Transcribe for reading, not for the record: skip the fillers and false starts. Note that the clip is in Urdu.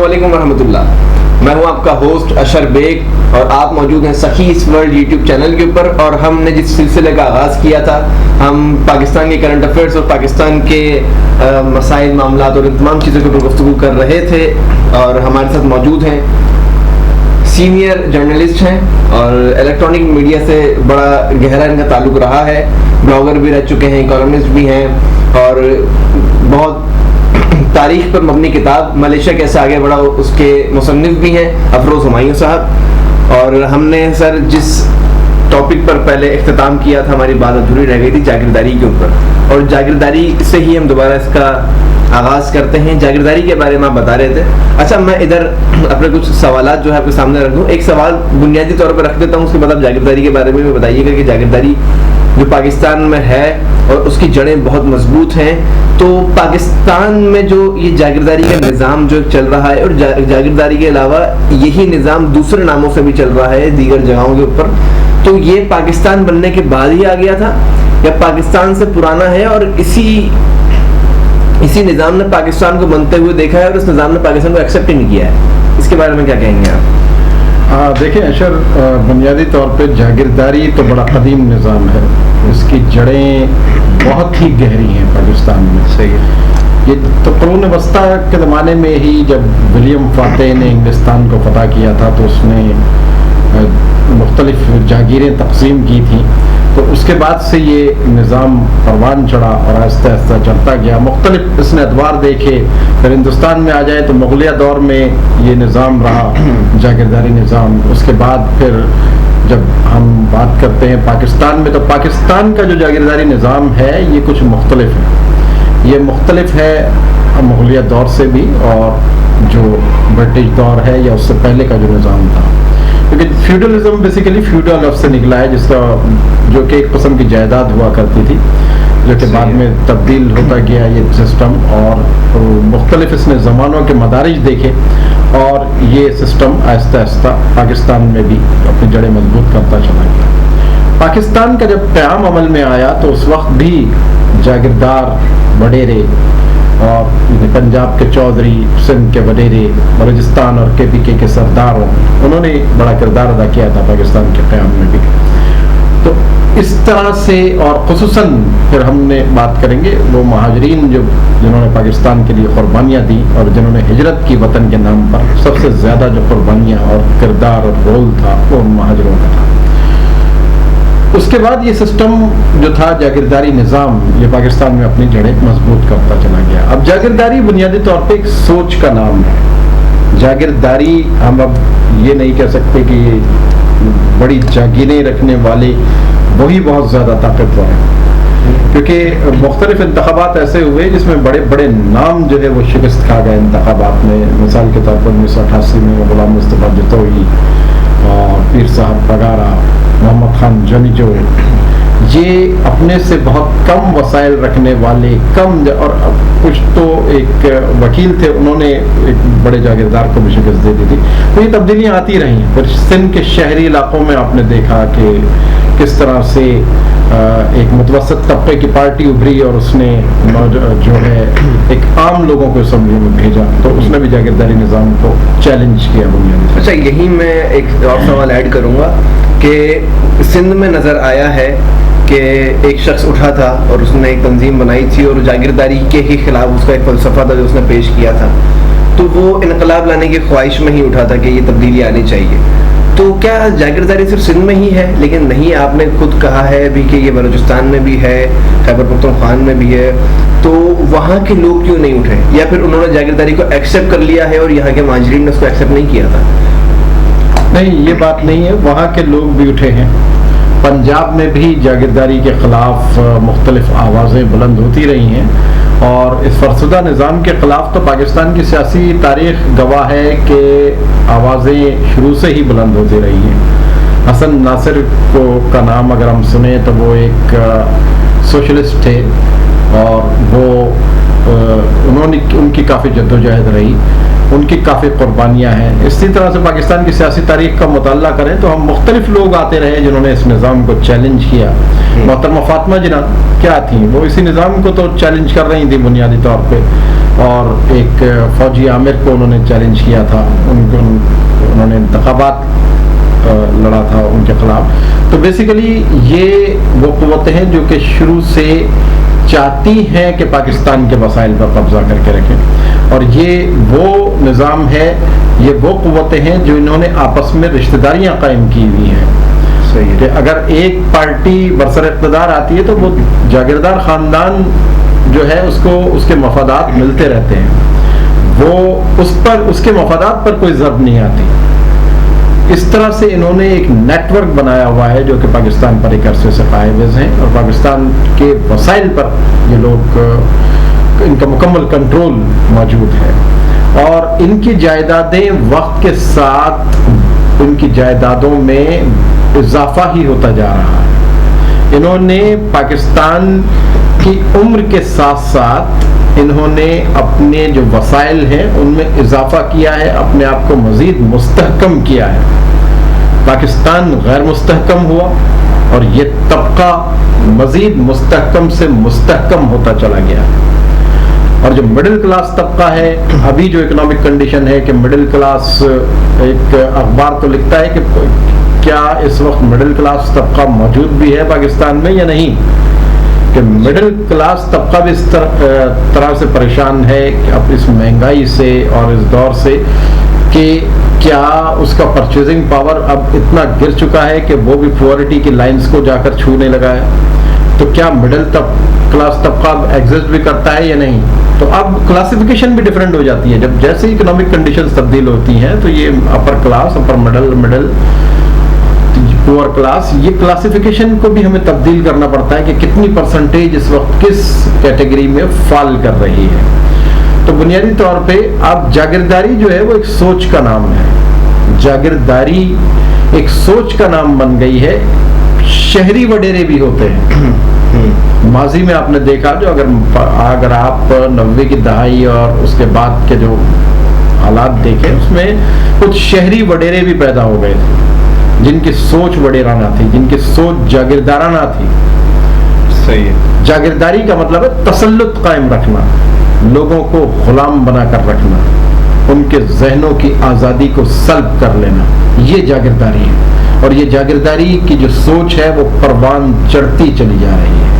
السلام علیکم ورحمۃ اللہ. میں ہوں آپ کا ہوسٹ اشر بیگ اور آپ موجود ہیں سخیس ورلڈ یوٹیوب چینل کے اوپر. اور ہم نے جس سلسلے کا آغاز کیا تھا, ہم پاکستان کے کرنٹ افیئرس اور پاکستان کے مسائل, معاملات اور ان تمام چیزوں کے اوپر گفتگو کر رہے تھے. اور ہمارے ساتھ موجود ہیں سینئر جرنلسٹ ہیں اور الیکٹرانک میڈیا سے بڑا گہرا ان کا تعلق رہا ہے. بلاگر بھی رہ چکے ہیں, کالمنسٹ بھی ہیں اور بہت تاریخ پر مبنی کتاب ملیشیا کیسے آگے بڑھا اس کے مصنف بھی ہیں, افروز ہمایوں صاحب. اور ہم نے سر جس ٹاپک پر پہلے اختتام کیا تھا, ہماری بات ادھوری رہ گئی تھی جاگیرداری کے اوپر, اور جاگیرداری سے ہی ہم دوبارہ اس کا آغاز کرتے ہیں. جاگیرداری کے بارے میں آپ بتا رہے تھے. اچھا, میں ادھر اپنے کچھ سوالات جو ہے آپ کے سامنے رکھ دوں. ایک سوال بنیادی طور پر رکھ دیتا ہوں, اس کے بعد آپ جاگیرداری کے بارے میں بھی بتائیے گا کہ جاگیرداری جو پاکستان میں ہے اور اس کی جڑیں بہت مضبوط ہیں, تو پاکستان میں جو یہ جاگیرداری کا نظام جو چل رہا ہے, اور جاگیرداری کے علاوہ یہی نظام دوسرے ناموں سے بھی چل رہا ہے دیگر جگہوں کے اوپر, تو یہ پاکستان بننے کے بعد ہی آ گیا تھا یا پاکستان سے پرانا ہے اور اسی نظام نے پاکستان کو بنتے ہوئے دیکھا ہے اور اس نظام نے پاکستان کو ایکسیپٹ ہی نہیں کیا ہے؟ اس کے بارے میں کیا کہیں گے آپ؟ دیکھیں اشر, بنیادی طور پہ جاگیرداری تو بڑا قدیم نظام ہے, اس کی جڑیں بہت ہی گہری ہیں پاکستان میں. صحیح ہے. یہ تو قرون وسطیٰ کے زمانے میں ہی جب ولیم فاتح نے انگلستان کو فتح کیا تھا تو اس نے مختلف جاگیریں تقسیم کی تھیں, تو اس کے بعد سے یہ نظام پروان چڑھا اور آہستہ آہستہ چلتا گیا. مختلف اس نے ادوار دیکھے. پھر ہندوستان میں آ جائے تو مغلیہ دور میں یہ نظام رہا, جاگیرداری نظام. اس کے بعد پھر جب ہم بات کرتے ہیں پاکستان میں, تو پاکستان کا جو جاگیرداری نظام ہے یہ کچھ مختلف ہے. یہ مختلف ہے مغلیہ دور سے بھی, اور جو برٹش دور ہے یا اس سے پہلے کا جو نظام تھا, کیونکہ فیوڈلزم بیسیکلی فیوڈل لفظ سے نکلا ہے, جس کا جو کہ ایک قسم کی جائیداد ہوا کرتی تھی, جو کہ بعد میں تبدیل ہوتا گیا یہ سسٹم. اور مختلف اس نے زمانوں کے مدارج دیکھے اور یہ سسٹم آہستہ آہستہ پاکستان میں بھی اپنی جڑیں مضبوط کرتا چلا گیا. پاکستان کا جب قیام عمل میں آیا تو اس وقت بھی جاگیردار وڈیرے اور پنجاب کے چودھری, سندھ کے وڈیرے, بلوچستان اور KPK کے سرداروں, انہوں نے بڑا کردار ادا کیا تھا پاکستان کے قیام میں بھی. تو اس طرح سے, اور خصوصاً پھر ہم نے بات کریں گے وہ مہاجرین جنہوں نے پاکستان کے لیے قربانیاں دیں اور جنہوں نے ہجرت کی وطن کے نام پر. سب سے زیادہ جو قربانیاں اور کردار اور رول تھا وہ مہاجروں کا تھا. اس کے بعد یہ سسٹم جو تھا جاگیرداری نظام, یہ پاکستان میں اپنی جڑیں مضبوط کرتا چلا گیا. اب جاگیرداری بنیادی طور پہ ایک سوچ کا نام ہے. جاگیرداری ہم اب یہ نہیں کہہ سکتے کہ بڑی جاگیریں رکھنے والے وہی بہت زیادہ طاقتور ہیں, کیونکہ مختلف انتخابات ایسے ہوئے جس میں بڑے بڑے نام جو ہے وہ شکست کھا گئے انتخابات میں. مثال کے طور پر 1988 میں غلام مصطفیٰ جتوئی اور پیر صاحب پگارا, محمد خان جنیجو, یہ اپنے سے بہت کم وسائل رکھنے والے, کم, اور کچھ تو ایک وکیل تھے, انہوں نے ایک بڑے جاگیردار کو بھی شکست دے دی تھی. تو یہ تبدیلیاں آتی رہی. پھر سندھ کے شہری علاقوں میں آپ نے دیکھا کہ کس طرح سے ایک متوسط طبقے کی پارٹی ابھری اور اس نے جو ہے ایک عام لوگوں کو اسمبلی میں بھیجا, تو اس نے بھی جاگیرداری نظام کو چیلنج کیا بنیادی. اچھا, یہی میں ایک اور سوال ایڈ کروں گا کہ سندھ میں نظر آیا ہے کہ ایک شخص اٹھا تھا اور اس نے ایک تنظیم بنائی تھی اور جاگیرداری کے ہی خلاف اس کا ایک فلسفہ تھا جو اس نے پیش کیا تھا, تو وہ انقلاب لانے کی خواہش میں ہی اٹھا تھا کہ یہ تبدیلی آنی چاہیے. تو کیا جاگیرداری صرف سندھ میں ہی ہے؟ لیکن نہیں, آپ نے خود کہا ہے بھی کہ یہ بلوچستان میں بھی ہے, خیبر پختونخوا میں بھی ہے, تو وہاں کے لوگ کیوں نہیں اٹھے؟ یا پھر انہوں نے جاگیرداری کو ایکسیپٹ کر لیا ہے اور یہاں کے مہاجرین نے اس کو ایکسیپٹ نہیں کیا تھا؟ نہیں, یہ بات نہیں ہے. وہاں کے لوگ بھی اٹھے ہیں. پنجاب میں بھی جاگیرداری کے خلاف مختلف آوازیں بلند ہوتی رہی ہیں, اور اس فرسودہ نظام کے خلاف تو پاکستان کی سیاسی تاریخ گواہ ہے کہ آوازیں شروع سے ہی بلند ہوتی رہی ہیں. حسن ناصر کا نام اگر ہم سنیں تو وہ ایک سوشلسٹ تھے, اور وہ ان کی کافی جدوجہد رہی, ان کی کافی قربانیاں ہیں. اسی طرح سے پاکستان کی سیاسی تاریخ کا مطالعہ کریں تو ہم مختلف لوگ آتے رہے جنہوں نے اس نظام کو چیلنج کیا. محترمہ فاطمہ جناح کیا تھیں, وہ اسی نظام کو تو چیلنج کر رہی تھیں بنیادی طور پہ. اور ایک فوجی عامر کو انہوں نے چیلنج کیا تھا، انہوں نے انتخابات لڑا تھا ان کے خلاف۔ تو بیسیکلی یہ وہ قوتیں ہیں جو کہ شروع سے چاہتی ہیں کہ پاکستان کے وسائل پر قبضہ کر کے رکھیں، اور یہ وہ نظام ہے، یہ وہ قوتیں ہیں جو انہوں نے آپس میں رشتہ داریاں قائم کی ہوئی ہیں۔ صحیح کہ اگر ایک پارٹی برسر اقتدار آتی ہے تو وہ جاگیردار خاندان جو ہے اس کو اس کے مفادات ملتے رہتے ہیں، وہ اس کے مفادات پر کوئی ضرب نہیں آتی۔ اس طرح سے انہوں نے ایک نیٹ ورک بنایا ہوا ہے جو کہ پاکستان پر ایک عرصے سے قائم ہیں، اور پاکستان کے وسائل پر یہ لوگ ان کا مکمل کنٹرول موجود ہے، اور ان کی جائیدادیں وقت کے ساتھ ان کی جائیدادوں میں اضافہ ہی ہوتا جا رہا ہے۔ انہوں نے پاکستان کی عمر کے ساتھ ساتھ انہوں نے اپنے جو وسائل ہیں ان میں اضافہ کیا ہے، اپنے آپ کو مزید مستحکم کیا ہے۔ پاکستان غیر مستحکم ہوا اور یہ طبقہ مزید مستحکم سے مستحکم ہوتا چلا گیا، اور جو مڈل کلاس طبقہ ہے، ابھی جو اکنامک کنڈیشن ہے کہ مڈل کلاس، ایک اخبار تو لکھتا ہے کہ کیا اس وقت مڈل کلاس طبقہ موجود بھی ہے پاکستان میں یا نہیں، کہ مڈل کلاس طبقہ بھی اس طرح سے پریشان ہے کہ اب اس مہنگائی سے اور اس دور سے کہ کیا اس کا پرچیزنگ پاور اب اتنا گر چکا ہے کہ وہ بھی پورٹی کی لائنز کو جا کر چھونے لگا ہے۔ تو کیا مڈل کلاس طبقہ اب ایگزسٹ بھی کرتا ہے یا نہیں؟ تو اب کلاسیفیکیشن بھی ڈیفرنٹ ہو جاتی ہے، جب جیسے ہی اکنامک کنڈیشنز تبدیل ہوتی ہیں تو یہ اپر کلاس، اپر مڈل پور کلاس، یہ کلاسیفیکیشن کو بھی ہمیں تبدیل کرنا پڑتا ہے کہ کتنی پرسنٹیج اس وقت کس کیٹیگری میں فال کر رہی ہے۔ تو بنیادی طور پہ اب جاگیرداری جو ہے وہ ایک سوچ کا نام ہے، جاگیرداری ایک سوچ کا نام بن گئی ہے۔ شہری وڈیرے بھی ہوتے ہیں، ماضی میں آپ نے دیکھا، جو اگر آپ 90 کی دہائی اور اس کے بعد کے جو حالات دیکھیں، اس میں کچھ شہری وڈیرے بھی پیدا ہو گئے تھے جن کی سوچ وڈیرانہ تھی، جن کی سوچ جاگیردارانہ تھی۔ صحیح ہے۔ جاگیرداری کا مطلب ہے تسلط قائم رکھنا، لوگوں کو غلام بنا کر رکھنا، ان کے ذہنوں کی آزادی کو سلب کر لینا، یہ جاگیرداری ہے، اور یہ جاگیرداری کی جو سوچ ہے وہ پروان چڑھتی چلی جا رہی ہے۔